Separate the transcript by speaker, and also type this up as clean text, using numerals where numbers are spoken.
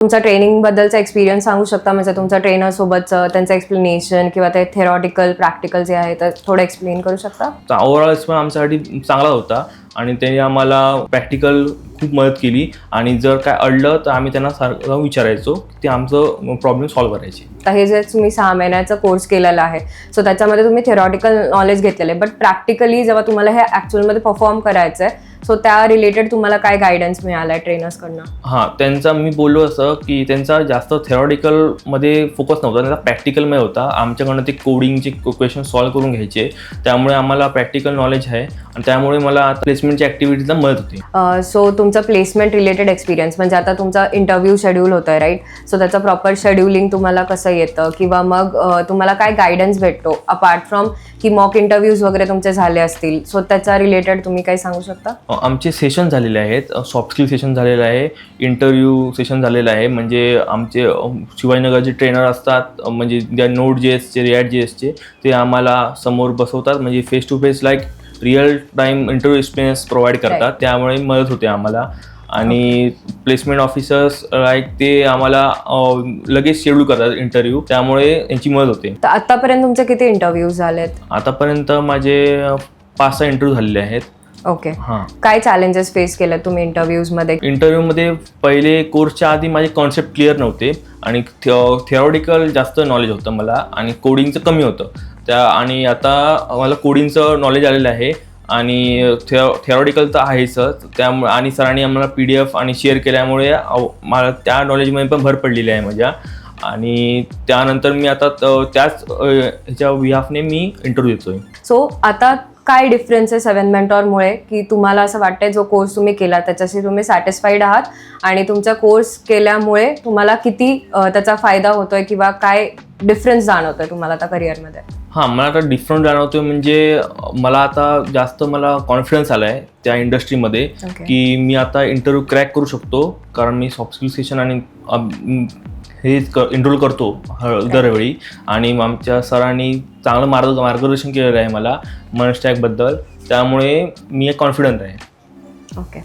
Speaker 1: तुमचा ट्रेनिंग बद्दलचा एक्सपिरियन्स सांगू शकता, म्हणजे तुमच्या ट्रेनर सोबतचं त्यांचं एक्सप्लेनेशन किंवा ते थेरॉटिकल प्रॅक्टिकल जे आहे तर थोडं एक्सप्लेन करू शकता?
Speaker 2: ओव्हरऑल पण आमच्यासाठी चांगला होता आणि त्यांनी आम्हाला प्रॅक्टिकल खूप मदत केली आणि जर काय अडलं तर आम्ही त्यांना सारखं विचारायचो, ते आमचं प्रॉब्लेम सॉल्व्ह करायचे.
Speaker 1: तर हे जे तुम्ही 6 महिन्याचा कोर्स केलेला आहे, सो त्याच्यामध्ये तुम्ही थेरॉटिकल नॉलेज घेतलेलं आहे, बट प्रॅक्टिकली जेव्हा तुम्हाला हे ॲक्च्युअलमध्ये परफॉर्म करायचं आहे, सो त्या रिलेटेड तुम्हाला काय गायडन्स मिळाला आहे ट्रेनर्सकडनं?
Speaker 2: हां, त्यांचा मी बोललो असं की त्यांचा जास्त थेरॉटिकलमध्ये फोकस नव्हता, त्यांचा प्रॅक्टिकलमध्ये होता. आमच्याकडनं ते कोडिंगचे क्वेश्चन सॉल्व्ह करून घ्यायचे, त्यामुळे आम्हाला प्रॅक्टिकल नॉलेज आहे आणि त्यामुळे मला प्लेसमेंटच्या ॲक्टिव्हिटीजला मदत होती.
Speaker 1: सो तुमचं प्लेसमेंट रिलेटेड एक्सपिरियन्स म्हणजे आता तुमचा इंटरव्ह्यू शेड्यूल होतोय, राईट? सो त्याचं प्रॉपर शेड्युलिंग तुम्हाला कसं येतं किंवा मग तुम्हाला काय गायडन्स भेटतो अपार्ट फ्रॉम की मॉक इंटरव्ह्यूज वगैरे तुमचे झाले असतील, सो त्याच्या रिलेटेड तुम्ही काही सांगू शकता?
Speaker 2: आमचे सेशन झालेले आहेत, सॉफ्ट स्किल सेशन झालेलं आहे, इंटरव्ह्यू सेशन झालेलं आहे. म्हणजे आमचे शिवाजीनगरचे ट्रेनर असतात, म्हणजे ज्या नोड JSचे रिॲक्ट JSचे ते आम्हाला समोर बसवतात, म्हणजे face to face like real time interview experience provide करतात, त्यामुळे मदत होते आम्हाला. आणि प्लेसमेंट ऑफिसर्स लाईक ते आम्हाला लगेच शेड्यूल करतात इंटरव्ह्यू, त्यामुळे यांची मदत होते.
Speaker 1: तर आतापर्यंत तुमचे किती इंटरव्ह्यूज झालेत?
Speaker 2: आतापर्यंत माझे 5-6 इंटरव्ह्यू झालेले आहेत.
Speaker 1: ओके.
Speaker 2: हां,
Speaker 1: काय चॅलेंजेस फेस केले तुम्ही इंटरव्ह्यूजमध्ये?
Speaker 2: इंटरव्ह्यूमध्ये पहिले कोर्सच्या आधी माझे कॉन्सेप्ट क्लिअर नव्हते आणि थेरॉटिकल जास्त नॉलेज होतं मला आणि कोडिंगचं कमी होतं आणि आता मला कोडिंगचं नॉलेज आलेलं आहे आणि थेरॉटिकल तर आहेच. त्यामुळे आणि सरांनी आम्हाला PDF आणि शेअर केल्यामुळे मला त्या नॉलेजमध्ये पण भर पडलेली आहे माझ्या. आणि त्यानंतर मी आता त्याच ह्याच्या बिहाफने मी इंटरव्ह्यू देतोय.
Speaker 1: सो आता काय डिफरन्स आहे 7 मेंटॉरमुळे की तुम्हाला असं वाटतंय जो कोर्स तुम्ही केला त्याच्याशी तुम्ही सॅटिस्फाईड आहात आणि तुमचा कोर्स केल्यामुळे तुम्हाला किती त्याचा फायदा होतोय किंवा काय डिफरन्स जाणवतोय तुम्हाला आता करिअरमध्ये?
Speaker 2: हां, मला आता डिफरंट जाणवतोय, म्हणजे मला आता जास्त कॉन्फिडन्स आला आहे त्या इंडस्ट्रीमध्ये की मी आता इंटरव्ह्यू क्रॅक करू शकतो, कारण मी सॉफ्ट स्किल सेशन आणि इंटरव्ह्यू करतो दरवेळी. आणि आमच्या सरांनी चांगलं मार्गदर्शन केलेलं आहे मला मनस्टॅकबद्दल, त्यामुळे मी कॉन्फिडंट आहे.
Speaker 1: ओके.